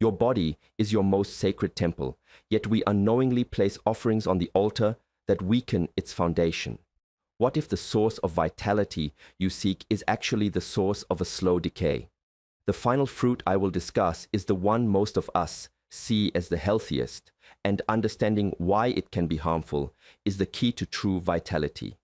Your body is your most sacred temple, yet we unknowingly place offerings on the altar that weaken its foundation. What if the source of vitality you seek is actually the source of a slow decay? The final fruit I will discuss is the one most of us see as the healthiest, and understanding why it can be harmful is the key to true vitality.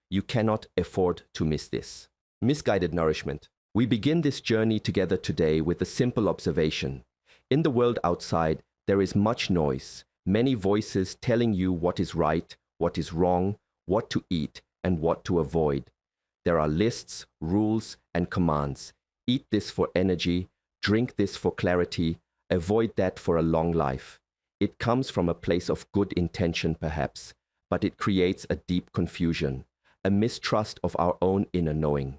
You cannot afford to miss this. Misguided nourishment. We begin this journey together today with a simple observation. In the world outside, there is much noise, many voices telling you what is right, what is wrong, what to eat, and what to avoid. There are lists, rules, and commands. Eat this for energy, drink this for clarity, avoid that for a long life. It comes from a place of good intention perhaps, but it creates a deep confusion, a mistrust of our own inner knowing.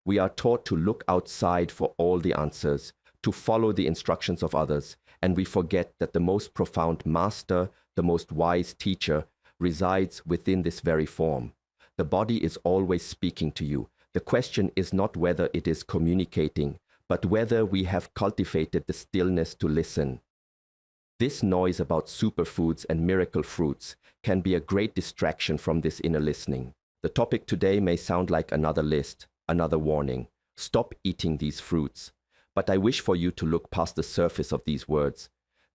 We are taught to look outside for all the answers, to follow the instructions of others, and we forget that the most profound master, the most wise teacher, resides within this very form. The body is always speaking to you. The question is not whether it is communicating, but whether we have cultivated the stillness to listen. This noise about superfoods and miracle fruits can be a great distraction from this inner listening. The topic today may sound like another list, another warning. Stop eating these fruits. But I wish for you to look past the surface of these words.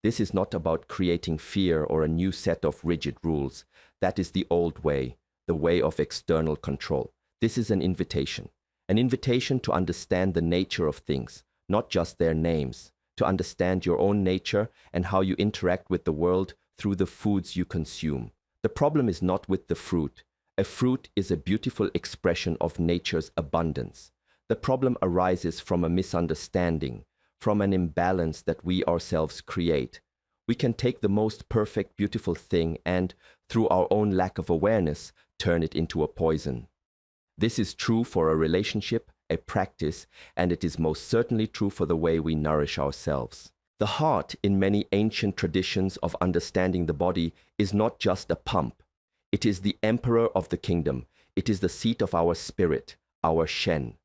This is not about creating fear or a new set of rigid rules. That is the old way, the way of external control. This is an invitation to understand the nature of things, not just their names, to understand your own nature and how you interact with the world through the foods you consume. The problem is not with the fruit. A fruit is a beautiful expression of nature's abundance. The problem arises from a misunderstanding, from an imbalance that we ourselves create. We can take the most perfect, beautiful thing and, through our own lack of awareness, turn it into a poison. This is true for a relationship, a practice, and it is most certainly true for the way we nourish ourselves. The heart, in many ancient traditions of understanding the body, is not just a pump. It is the emperor of the kingdom. It is the seat of our spirit, our shen.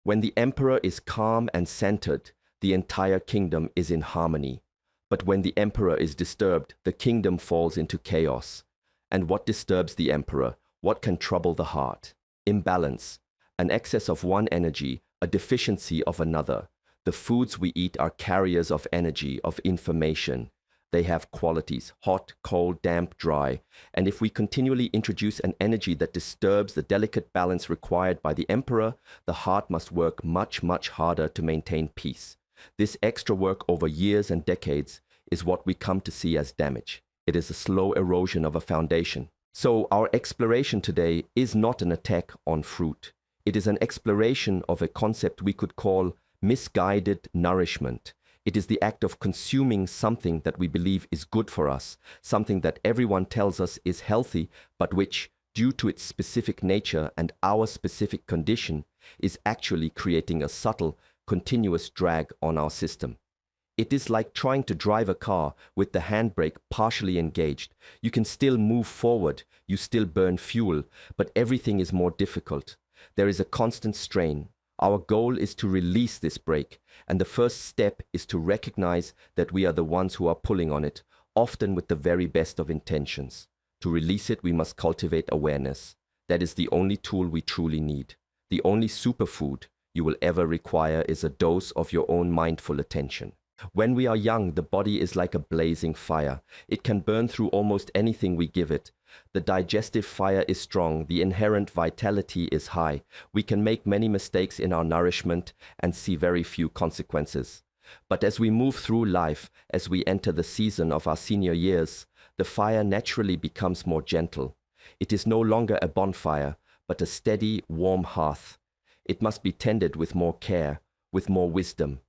When the emperor is calm and centered, the entire kingdom is in harmony. But when the emperor is disturbed, the kingdom falls into chaos. And what disturbs the emperor? What can trouble the heart? Imbalance, an excess of one energy, a deficiency of another. The foods we eat are carriers of energy, of information. They have qualities, hot, cold, damp, dry. And if we continually introduce an energy that disturbs the delicate balance required by the emperor, the heart must work much, much harder to maintain peace. This extra work over years and decades is what we come to see as damage. It is a slow erosion of a foundation. So our exploration today is not an attack on fruit. It is an exploration of a concept we could call misguided nourishment. It is the act of consuming something that we believe is good for us, something that everyone tells us is healthy, but which, due to its specific nature and our specific condition, is actually creating a subtle, continuous drag on our system. It is like trying to drive a car with the handbrake partially engaged. You can still move forward, you still burn fuel, but everything is more difficult. There is a constant strain. Our goal is to release this brake, and the first step is to recognize that we are the ones who are pulling on it, often with the very best of intentions. To release it, we must cultivate awareness. That is the only tool we truly need. The only superfood you will ever require is a dose of your own mindful attention. When we are young, the body is like a blazing fire. It can burn through almost anything we give it. The digestive fire is strong, the inherent vitality is high. We can make many mistakes in our nourishment and see very few consequences. But as we move through life, as we enter the season of our senior years, the fire naturally becomes more gentle. It is no longer a bonfire, but a steady, warm hearth. It must be tended with more care, with more wisdom.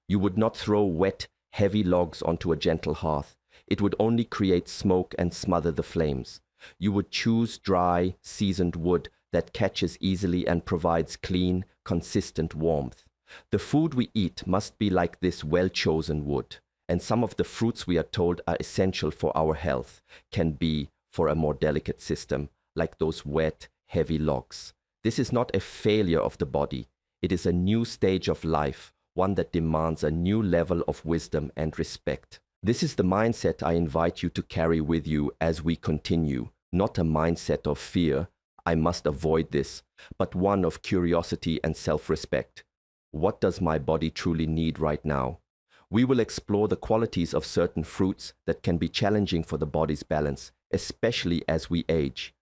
You would not throw wet, heavy logs onto a gentle hearth. It would only create smoke and smother the flames. You would choose dry, seasoned wood that catches easily and provides clean, consistent warmth. The food we eat must be like this well-chosen wood, and some of the fruits we are told are essential for our health can be for a more delicate system, like those wet, heavy logs. This is not a failure of the body. It is a new stage of life, one that demands a new level of wisdom and respect. This is the mindset I invite you to carry with you as we continue, not a mindset of fear, I must avoid this, but one of curiosity and self-respect. What does my body truly need right now? We will explore the qualities of certain fruits that can be challenging for the body's balance, especially as we age.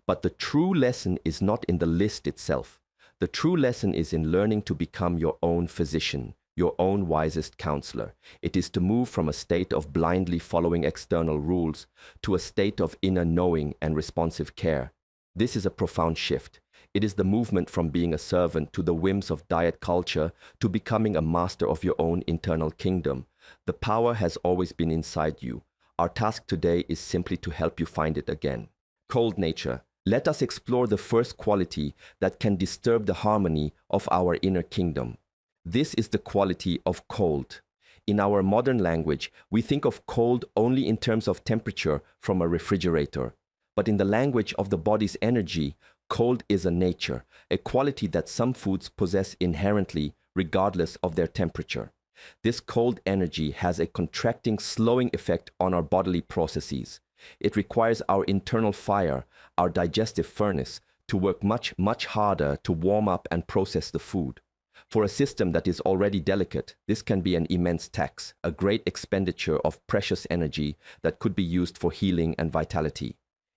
But the true lesson is not in the list itself. The true lesson is in learning to become your own physician, your own wisest counselor. It is to move from a state of blindly following external rules to a state of inner knowing and responsive care. This is a profound shift. It is the movement from being a servant to the whims of diet culture to becoming a master of your own internal kingdom. The power has always been inside you. Our task today is simply to help you find it again. Cold nature. Let us explore the first quality that can disturb the harmony of our inner kingdom. This is the quality of cold. In our modern language, we think of cold only in terms of temperature from a refrigerator. But in the language of the body's energy, cold is a nature, a quality that some foods possess inherently, regardless of their temperature. This cold energy has a contracting, slowing effect on our bodily processes. It requires our internal fire, our digestive furnace, to work much harder to warm up and process the food. For a system that is already delicate, this can be an immense tax, a great expenditure of precious energy that could be used for healing and vitality.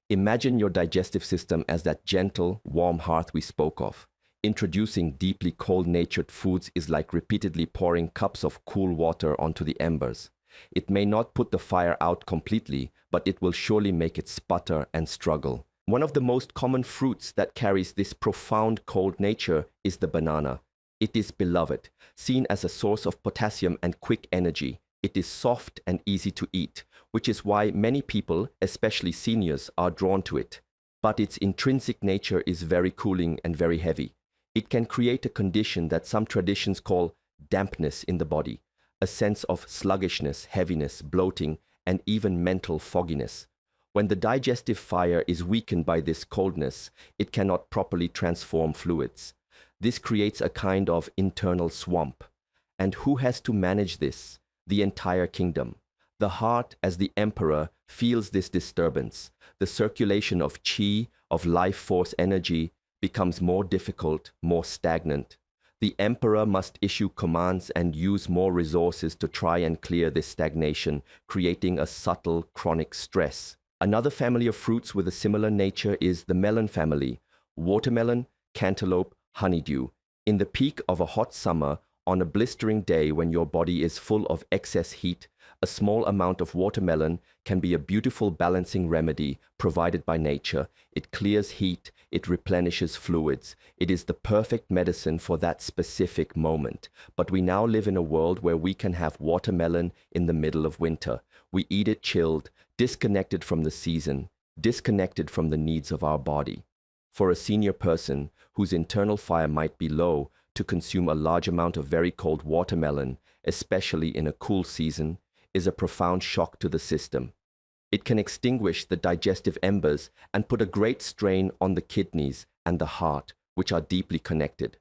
Imagine your digestive system as that gentle, warm hearth we spoke of. Introducing deeply cold-natured foods is like repeatedly pouring cups of cool water onto the embers. It may not put the fire out completely, but it will surely make it sputter and struggle. One of the most common fruits that carries this profound cold nature is the banana. It is beloved, seen as a source of potassium and quick energy. It is soft and easy to eat, which is why many people, especially seniors, are drawn to it. But its intrinsic nature is very cooling and very heavy. It can create a condition that some traditions call dampness in the body, a sense of sluggishness, heaviness, bloating, and even mental fogginess. When the digestive fire is weakened by this coldness, it cannot properly transform fluids. This creates a kind of internal swamp. And who has to manage this? The entire kingdom. The heart, as the emperor, feels this disturbance. The circulation of qi, of life force energy, becomes more difficult, more stagnant. The emperor must issue commands and use more resources to try and clear this stagnation, creating a subtle, chronic stress. Another family of fruits with a similar nature is the melon family: watermelon, cantaloupe, honeydew. In the peak of a hot summer, on a blistering day when your body is full of excess heat, a small amount of watermelon can be a beautiful balancing remedy provided by nature. It clears heat, it replenishes fluids. It is the perfect medicine for that specific moment. But we now live in a world where we can have watermelon in the middle of winter. We eat it chilled, disconnected from the season, disconnected from the needs of our body. For a senior person whose internal fire might be low, to consume a large amount of very cold watermelon, especially in a cool season, is a profound shock to the system. It can extinguish the digestive embers and put a great strain on the kidneys and the heart, which are deeply connected.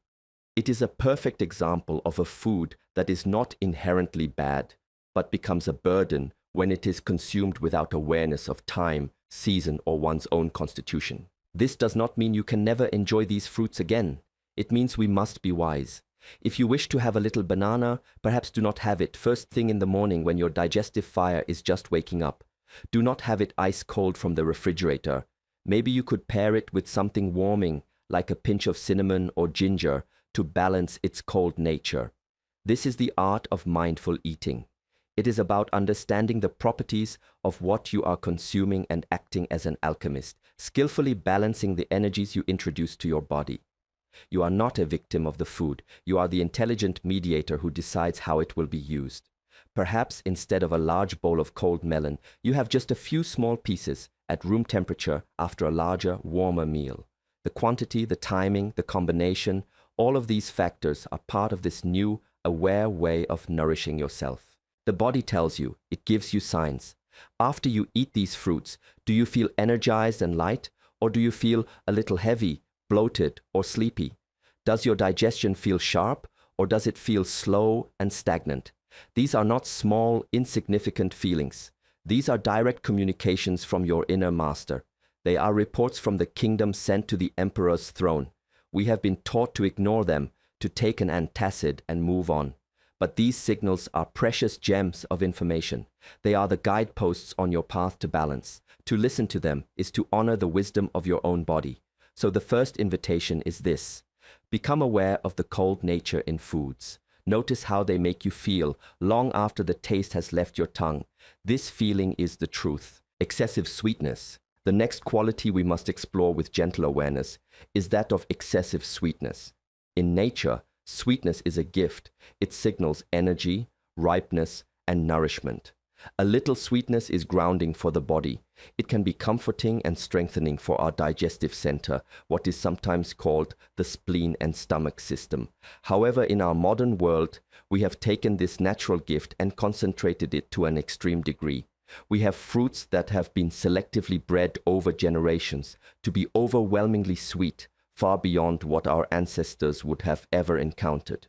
It is a perfect example of a food that is not inherently bad, but becomes a burden when it is consumed without awareness of time, season, or one's own constitution. This does not mean you can never enjoy these fruits again. It means we must be wise. If you wish to have a little banana, perhaps do not have it first thing in the morning when your digestive fire is just waking up. Do not have it ice cold from the refrigerator. Maybe you could pair it with something warming, like a pinch of cinnamon or ginger, to balance its cold nature. This is the art of mindful eating. It is about understanding the properties of what you are consuming and acting as an alchemist, skillfully balancing the energies you introduce to your body. You are not a victim of the food. You are the intelligent mediator who decides how it will be used. Perhaps instead of a large bowl of cold melon, you have just a few small pieces at room temperature after a larger, warmer meal. The quantity, the timing, the combination, all of these factors are part of this new, aware way of nourishing yourself. The body tells you, it gives you signs. After you eat these fruits, do you feel energized and light, or do you feel a little heavy, bloated, or sleepy? Does your digestion feel sharp, or does it feel slow and stagnant? These are not small, insignificant feelings. These are direct communications from your inner master. They are reports from the kingdom sent to the emperor's throne. We have been taught to ignore them, to take an antacid and move on. But these signals are precious gems of information. They are the guideposts on your path to balance. To listen to them is to honor the wisdom of your own body. So the first invitation is this: become aware of the cold nature in foods. Notice how they make you feel long after the taste has left your tongue. This feeling is the truth. Excessive sweetness. The next quality we must explore with gentle awareness is that of excessive sweetness. In nature, sweetness is a gift. It signals energy, ripeness, and nourishment. A little sweetness is grounding for the body. It can be comforting and strengthening for our digestive center, what is sometimes called the spleen and stomach system. However, in our modern world, we have taken this natural gift and concentrated it to an extreme degree. We have fruits that have been selectively bred over generations to be overwhelmingly sweet, far beyond what our ancestors would have ever encountered.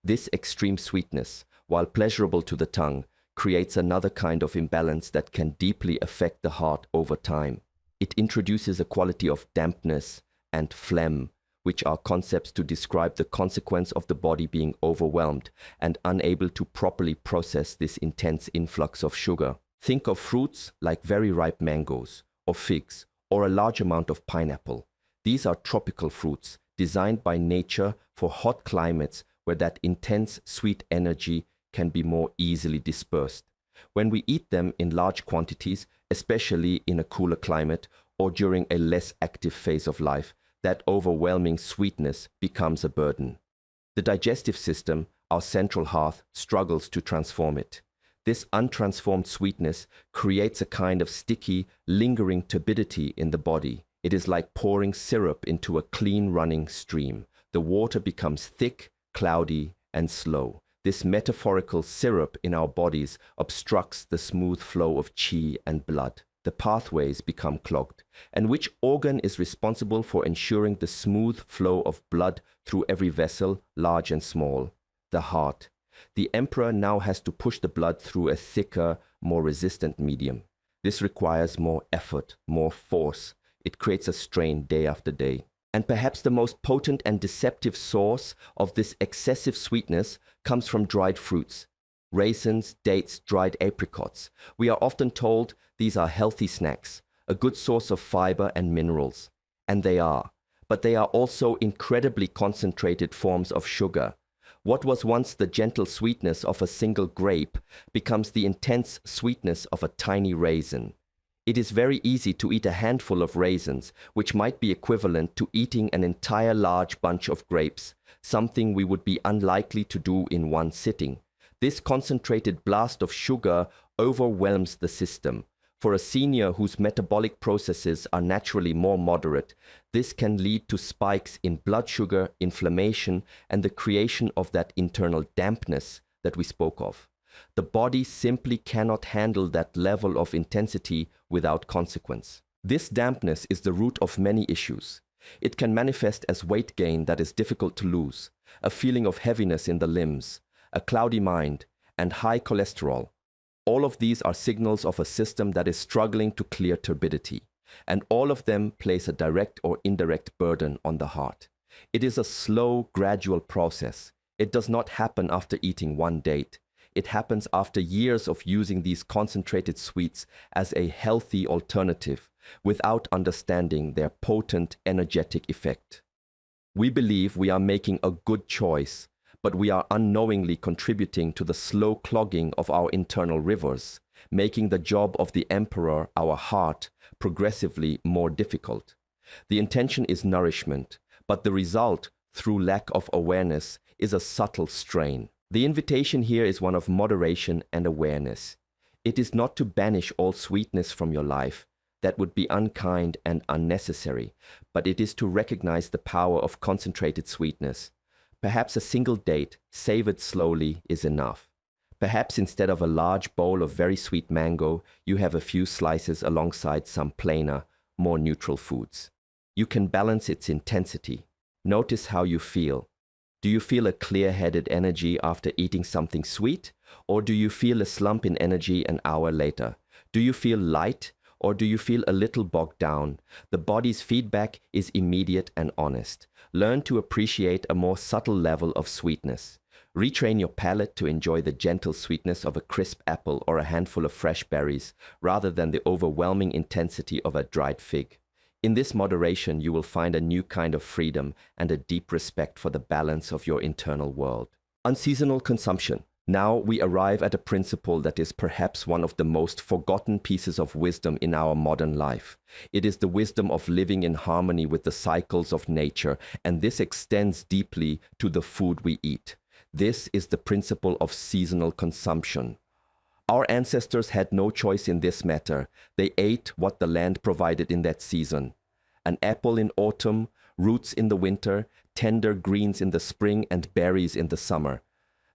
This extreme sweetness, while pleasurable to the tongue, creates another kind of imbalance that can deeply affect the heart over time. It introduces a quality of dampness and phlegm, which are concepts to describe the consequence of the body being overwhelmed and unable to properly process this intense influx of sugar. Think of fruits like very ripe mangoes, or figs, or a large amount of pineapple. These are tropical fruits designed by nature for hot climates where that intense sweet energy can be more easily dispersed. When we eat them in large quantities, especially in a cooler climate or during a less active phase of life, that overwhelming sweetness becomes a burden. The digestive system, our central hearth, struggles to transform it. This untransformed sweetness creates a kind of sticky, lingering turbidity in the body. It is like pouring syrup into a clean running stream. The water becomes thick, cloudy, and slow. This metaphorical syrup in our bodies obstructs the smooth flow of qi and blood. The pathways become clogged. And which organ is responsible for ensuring the smooth flow of blood through every vessel, large and small? The heart. The emperor now has to push the blood through a thicker, more resistant medium. This requires more effort, more force. It creates a strain day after day. And perhaps the most potent and deceptive source of this excessive sweetness comes from dried fruits. Raisins, dates, dried apricots. We are often told these are healthy snacks, a good source of fiber and minerals. And they are. But they are also incredibly concentrated forms of sugar. What was once the gentle sweetness of a single grape becomes the intense sweetness of a tiny raisin. It is very easy to eat a handful of raisins, which might be equivalent to eating an entire large bunch of grapes, something we would be unlikely to do in one sitting. This concentrated blast of sugar overwhelms the system. For a senior whose metabolic processes are naturally more moderate, this can lead to spikes in blood sugar, inflammation, and the creation of that internal dampness that we spoke of. The body simply cannot handle that level of intensity without consequence. This dampness is the root of many issues. It can manifest as weight gain that is difficult to lose, a feeling of heaviness in the limbs, a cloudy mind, and high cholesterol. All of these are signals of a system that is struggling to clear turbidity, and all of them place a direct or indirect burden on the heart. It is a slow, gradual process. It does not happen after eating one date. It happens after years of using these concentrated sweets as a healthy alternative without understanding their potent energetic effect. We believe we are making a good choice, but we are unknowingly contributing to the slow clogging of our internal rivers, making the job of the emperor, our heart, progressively more difficult. The intention is nourishment, but the result, through lack of awareness, is a subtle strain. The invitation here is one of moderation and awareness. It is not to banish all sweetness from your life. That would be unkind and unnecessary, but it is to recognize the power of concentrated sweetness. Perhaps a single date, savored slowly, is enough. Perhaps instead of a large bowl of very sweet mango, you have a few slices alongside some plainer, more neutral foods. You can balance its intensity. Notice how you feel. Do you feel a clear-headed energy after eating something sweet? Or do you feel a slump in energy an hour later? Do you feel light? Or do you feel a little bogged down? The body's feedback is immediate and honest. Learn to appreciate a more subtle level of sweetness. Retrain your palate to enjoy the gentle sweetness of a crisp apple or a handful of fresh berries, rather than the overwhelming intensity of a dried fig. In this moderation, you will find a new kind of freedom and a deep respect for the balance of your internal world. Unseasonal consumption. Now we arrive at a principle that is perhaps one of the most forgotten pieces of wisdom in our modern life. It is the wisdom of living in harmony with the cycles of nature, and this extends deeply to the food we eat. This is the principle of seasonal consumption. Our ancestors had no choice in this matter. They ate what the land provided in that season. An apple in autumn, roots in the winter, tender greens in the spring, and berries in the summer.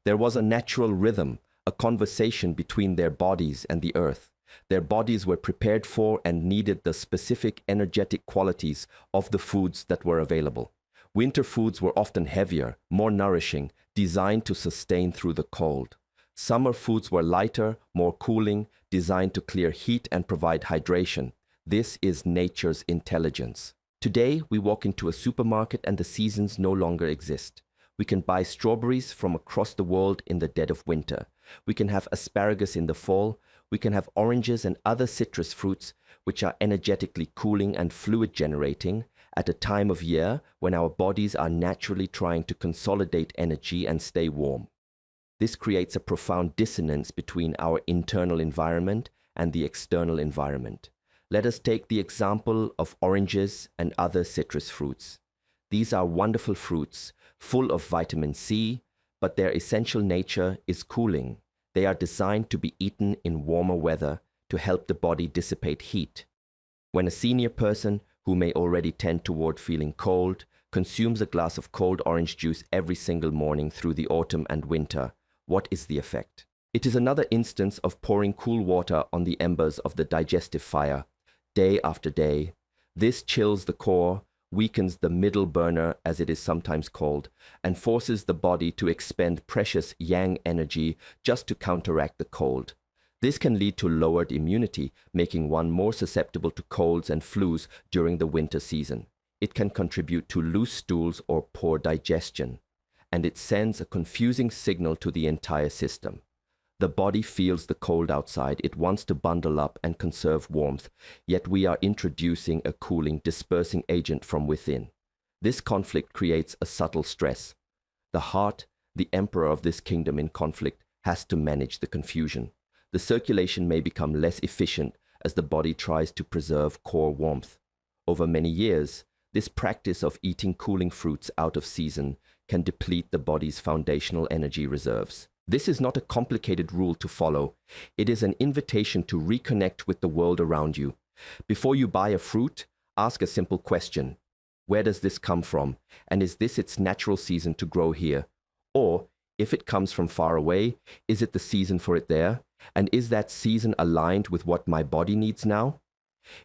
There was a natural rhythm, a conversation between their bodies and the earth. Their bodies were prepared for and needed the specific energetic qualities of the foods that were available. Winter foods were often heavier, more nourishing, designed to sustain through the cold. Summer foods were lighter, more cooling, designed to clear heat and provide hydration. This is nature's intelligence. Today, we walk into a supermarket and the seasons no longer exist. We can buy strawberries from across the world in the dead of winter. We can have asparagus in the fall. We can have oranges and other citrus fruits, which are energetically cooling and fluid generating, at a time of year when our bodies are naturally trying to consolidate energy and stay warm. This creates a profound dissonance between our internal environment and the external environment. Let us take the example of oranges and other citrus fruits. These are wonderful fruits, full of vitamin C, but their essential nature is cooling. They are designed to be eaten in warmer weather to help the body dissipate heat. When a senior person, who may already tend toward feeling cold, consumes a glass of cold orange juice every single morning through the autumn and winter, what is the effect? It is another instance of pouring cool water on the embers of the digestive fire, day after day. This chills the core, weakens the middle burner, as it is sometimes called, and forces the body to expend precious yang energy just to counteract the cold. This can lead to lowered immunity, making one more susceptible to colds and flus during the winter season. It can contribute to loose stools or poor digestion, and it sends a confusing signal to the entire system. The body feels the cold outside. It wants to bundle up and conserve warmth, yet we are introducing a cooling, dispersing agent from within. This conflict creates a subtle stress. The heart, the emperor of this kingdom in conflict, has to manage the confusion. The circulation may become less efficient as the body tries to preserve core warmth. Over many years, this practice of eating cooling fruits out of season can deplete the body's foundational energy reserves. This is not a complicated rule to follow. It is an invitation to reconnect with the world around you. Before you buy a fruit, ask a simple question. Where does this come from? And is this its natural season to grow here? Or, if it comes from far away, is it the season for it there? And is that season aligned with what my body needs now?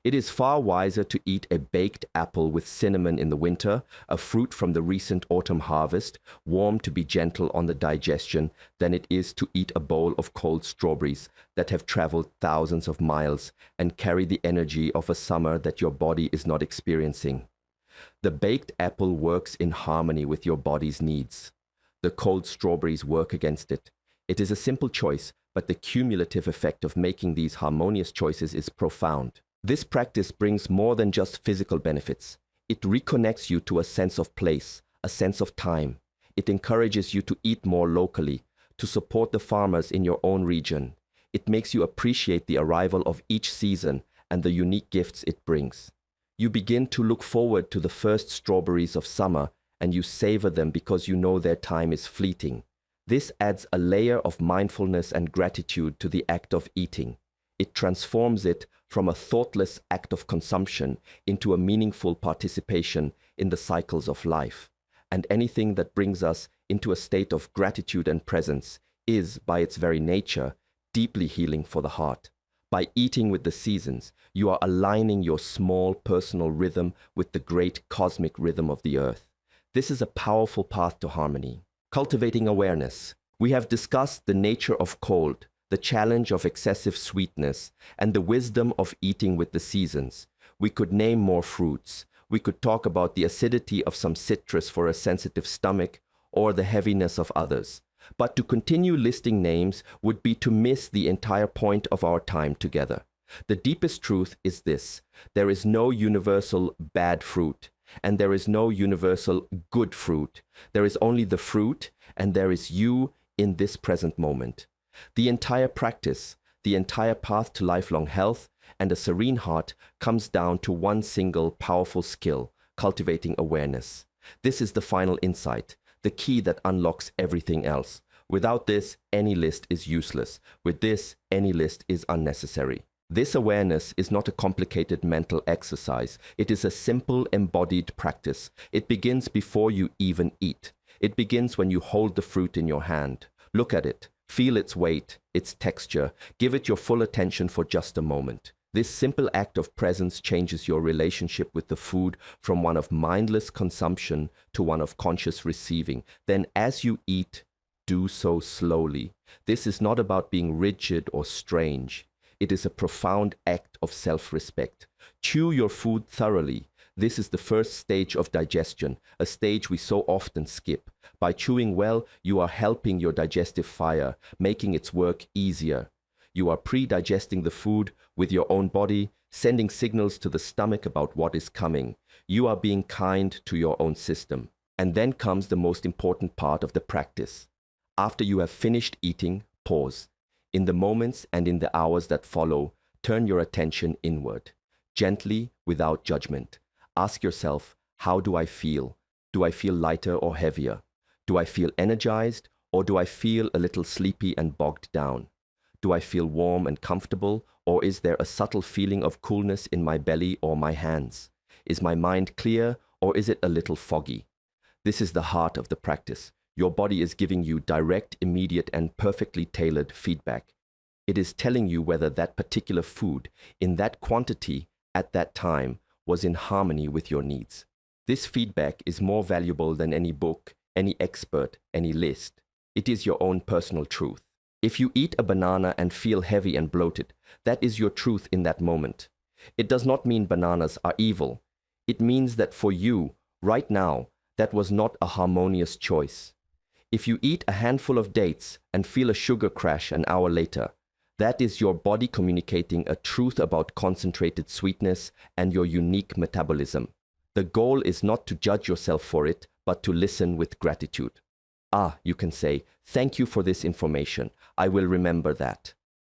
It is far wiser to eat a baked apple with cinnamon in the winter, a fruit from the recent autumn harvest, warm to be gentle on the digestion, than it is to eat a bowl of cold strawberries that have traveled thousands of miles and carry the energy of a summer that your body is not experiencing. The baked apple works in harmony with your body's needs. The cold strawberries work against it. It is a simple choice, but the cumulative effect of making these harmonious choices is profound. This practice brings more than just physical benefits. It reconnects you to a sense of place, a sense of time. It encourages you to eat more locally, to support the farmers in your own region. It makes you appreciate the arrival of each season and the unique gifts it brings. You begin to look forward to the first strawberries of summer, and you savor them because you know their time is fleeting. This adds a layer of mindfulness and gratitude to the act of eating. It transforms it from a thoughtless act of consumption into a meaningful participation in the cycles of life. And anything that brings us into a state of gratitude and presence is, by its very nature, deeply healing for the heart. By eating with the seasons, you are aligning your small personal rhythm with the great cosmic rhythm of the earth. This is a powerful path to harmony. Cultivating awareness. We have discussed the nature of cold, the challenge of excessive sweetness, and the wisdom of eating with the seasons. We could name more fruits. We could talk about the acidity of some citrus for a sensitive stomach, or the heaviness of others. But to continue listing names would be to miss the entire point of our time together. The deepest truth is this: there is no universal bad fruit, and there is no universal good fruit. There is only the fruit, and there is you in this present moment. The entire practice, the entire path to lifelong health and a serene heart comes down to one single powerful skill: cultivating awareness. This is the final insight, the key that unlocks everything else. Without this, any list is useless. With this, any list is unnecessary. This awareness is not a complicated mental exercise. It is a simple embodied practice. It begins before you even eat. It begins when you hold the fruit in your hand. Look at it. Feel its weight, its texture. Give it your full attention for just a moment. This simple act of presence changes your relationship with the food from one of mindless consumption to one of conscious receiving. Then as you eat, do so slowly. This is not about being rigid or strange. It is a profound act of self-respect. Chew your food thoroughly. This is the first stage of digestion, a stage we so often skip. By chewing well, you are helping your digestive fire, making its work easier. You are pre-digesting the food with your own body, sending signals to the stomach about what is coming. You are being kind to your own system. And then comes the most important part of the practice. After you have finished eating, pause. In the moments and in the hours that follow, turn your attention inward, gently, without judgment. Ask yourself, how do I feel? Do I feel lighter or heavier? Do I feel energized, or do I feel a little sleepy and bogged down? Do I feel warm and comfortable, or is there a subtle feeling of coolness in my belly or my hands? Is my mind clear, or is it a little foggy? This is the heart of the practice. Your body is giving you direct, immediate, and perfectly tailored feedback. It is telling you whether that particular food, in that quantity, at that time, was in harmony with your needs. This feedback is more valuable than any book, any expert, any list. It is your own personal truth. If you eat a banana and feel heavy and bloated, that is your truth in that moment. It does not mean bananas are evil. It means that for you, right now, that was not a harmonious choice. If you eat a handful of dates and feel a sugar crash an hour later, that is your body communicating a truth about concentrated sweetness and your unique metabolism. The goal is not to judge yourself for it, but to listen with gratitude. Ah, you can say, thank you for this information. I will remember that.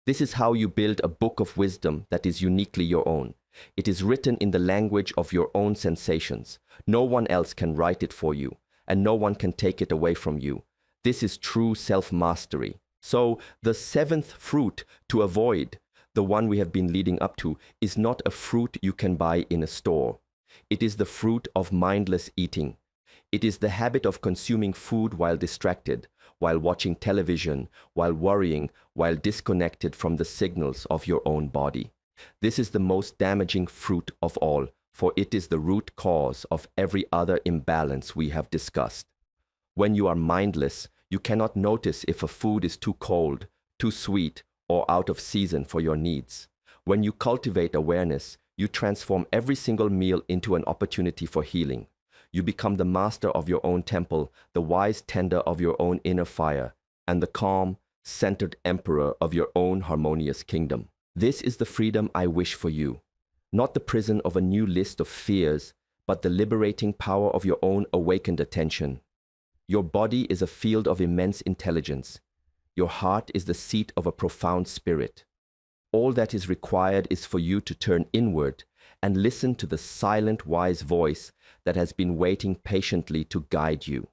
This is how you build a book of wisdom that is uniquely your own. It is written in the language of your own sensations. No one else can write it for you, and no one can take it away from you. This is true self-mastery. So, the seventh fruit to avoid, the one we have been leading up to, is not a fruit you can buy in a store. It is the fruit of mindless eating. It is the habit of consuming food while distracted, while watching television, while worrying, while disconnected from the signals of your own body. This is the most damaging fruit of all, for it is the root cause of every other imbalance we have discussed. When you are mindless, you cannot notice if a food is too cold, too sweet, or out of season for your needs. When you cultivate awareness, you transform every single meal into an opportunity for healing. You become the master of your own temple, the wise tender of your own inner fire, and the calm, centered emperor of your own harmonious kingdom. This is the freedom I wish for you. Not the prison of a new list of fears, but the liberating power of your own awakened attention. Your body is a field of immense intelligence. Your heart is the seat of a profound spirit. All that is required is for you to turn inward and listen to the silent, wise voice that has been waiting patiently to guide you.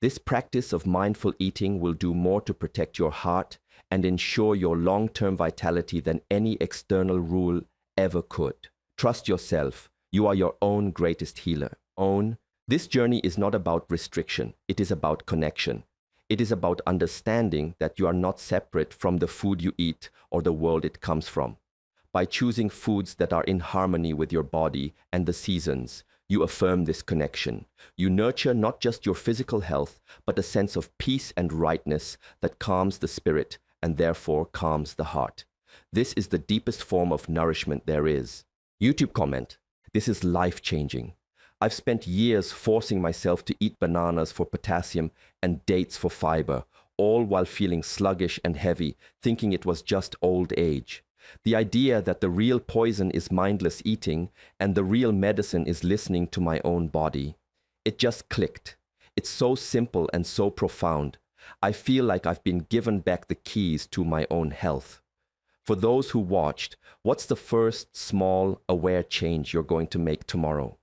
This practice of mindful eating will do more to protect your heart and ensure your long-term vitality than any external rule ever could. Trust yourself. You are your own greatest healer. This journey is not about restriction. It is about connection. It is about understanding that you are not separate from the food you eat or the world it comes from. By choosing foods that are in harmony with your body and the seasons, You affirm this connection. You nurture not just your physical health, but a sense of peace and rightness that calms the spirit and therefore calms the heart. This is the deepest form of nourishment there is. YouTube comment: this is life-changing. I've spent years forcing myself to eat bananas for potassium and dates for fiber, all while feeling sluggish and heavy, thinking it was just old age. The idea that the real poison is mindless eating and the real medicine is listening to my own body. It just clicked. It's so simple and so profound. I feel like I've been given back the keys to my own health. For those who watched, what's the first small, aware change you're going to make tomorrow?